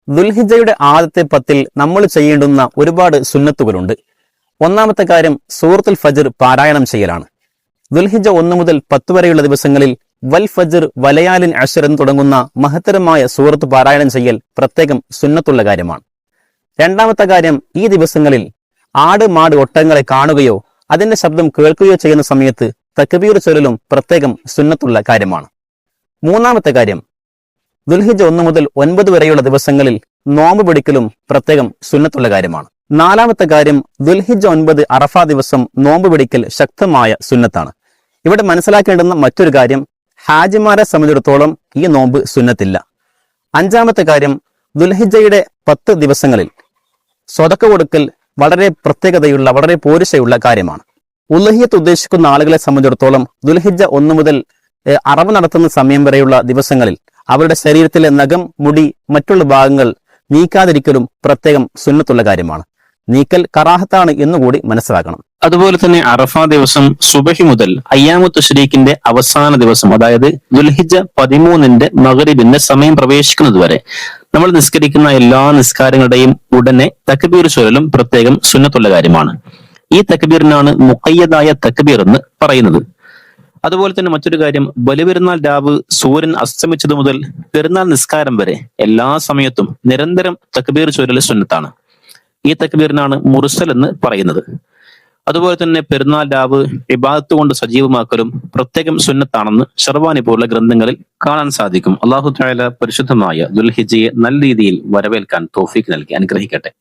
ദുൽഹിജ്ജയുടെ ആദ്യത്തെ 10 നമ്മൾ ചെയ്യേണ്ടുന്ന ഒരുപാട് സുന്നത്തുകളുണ്ട്. ഒന്നാമത്തെ കാര്യം സൂറത്തുൽ ഫജ്ർ പാരായണം ചെയ്യലാണ്. ദുൽഹിജ്ജ 1 മുതൽ 10 വരെയുള്ള ദിവസങ്ങളിൽ വൽ ഫജ്ർ വലയാലിൻ അശ്ർ എന്ന് തുടങ്ങുന്ന മഹത്തരമായ സൂറത്ത് പാരായണം ചെയ്യൽ പ്രത്യേകം സുന്നത്തുള്ള കാര്യമാണ്. രണ്ടാമത്തെ കാര്യം, ഈ ദിവസങ്ങളിൽ ആട് മാട് ഒട്ടകങ്ങളെ കാണുകയോ അതിന്റെ ശബ്ദം കേൾക്കുകയോ ചെയ്യുന്ന സമയത്ത് തക്ബീർ ചൊല്ലലും പ്രത്യേകം സുന്നത്തുള്ള കാര്യമാണ്. മൂന്നാമത്തെ കാര്യം, ദുൽഹിജ്ജ 1 മുതൽ 9 വരെയുള്ള ദിവസങ്ങളിൽ നോമ്പ് പിടിക്കലും പ്രത്യേകം സുന്നത്തുള്ള കാര്യമാണ്. നാലാമത്തെ കാര്യം, ദുൽഹിജ്ജ 9 അറഫ ദിവസം നോമ്പ് പിടിക്കൽ ശക്തമായ സുന്നത്താണ്. ഇവിടെ മനസ്സിലാക്കേണ്ടുന്ന മറ്റൊരു കാര്യം, ഹാജിമാരെ സംബന്ധിച്ചിടത്തോളം ഈ നോമ്പ് സുന്നത്തില്ല. അഞ്ചാമത്തെ കാര്യം, ദുൽഹിജ്ജയുടെ 10 ദിവസങ്ങളിൽ സ്വതക്ക കൊടുക്കൽ വളരെ പ്രത്യേകതയുള്ള വളരെ പോരിശയുള്ള കാര്യമാണ്. ഉലഹിയത്ത് ഉദ്ദേശിക്കുന്ന ആളുകളെ സംബന്ധിച്ചിടത്തോളം ദുൽഹിജ്ജ 1 മുതൽ അറവ് നടത്തുന്ന സമയം വരെയുള്ള ദിവസങ്ങളിൽ അവരുടെ ശരീരത്തിലെ നഖം, മുടി, മറ്റുള്ള ഭാഗങ്ങൾ നീക്കാതിരിക്കലും പ്രത്യേകം സുന്നത്തുള്ള കാര്യമാണ്. നീക്കൽ കറാഹത്താണ് എന്നുകൂടി മനസ്സിലാക്കണം. അതുപോലെ തന്നെ അറഫ ദിവസം സുബഹി മുതൽ അയ്യാമു തശ്രീഖിന്റെ അവസാന ദിവസം, അതായത് ദുൽഹിജ്ജ 13 മഗ്രിബിന്റെ സമയം പ്രവേശിക്കുന്നത് വരെ നമ്മൾ നിസ്കരിക്കുന്ന എല്ലാ നിസ്കാരങ്ങളുടെയും ഉടനെ തക്ബീർ ചൊല്ലലും പ്രത്യേകം സുന്നത്തുള്ള കാര്യമാണ്. ഈ തക്ബീറിനാണ് മുഖയ്യദായ തക്ബീർ എന്ന് പറയുന്നത്. അതുപോലെ തന്നെ മറ്റൊരു കാര്യം, ബലിപെരുന്നാൾ രാവ് സൂര്യൻ അസ്തമിച്ചത് മുതൽ പെരുന്നാൾ നിസ്കാരം വരെ എല്ലാ സമയത്തും നിരന്തരം തക്ബീർ ചൊല്ലൽ സുന്നത്താണ്. ഈ തക്ബീറിനാണ് മുർസൽ എന്ന് പറയുന്നത്. അതുപോലെ തന്നെ പെരുന്നാൾ രാവ് ഇബാദത്ത് കൊണ്ട് സജീവമാക്കലും പ്രത്യേകം സുന്നത്താണെന്ന് ഷർവാനി പോലുള്ള ഗ്രന്ഥങ്ങളിൽ കാണാൻ സാധിക്കും. അല്ലാഹു തആല പരിശുദ്ധമായ ദുൽഹിജ്ജയെ നല്ല രീതിയിൽ വരവേൽക്കാൻ തൗഫീഖ് നൽകി അനുഗ്രഹിക്കട്ടെ.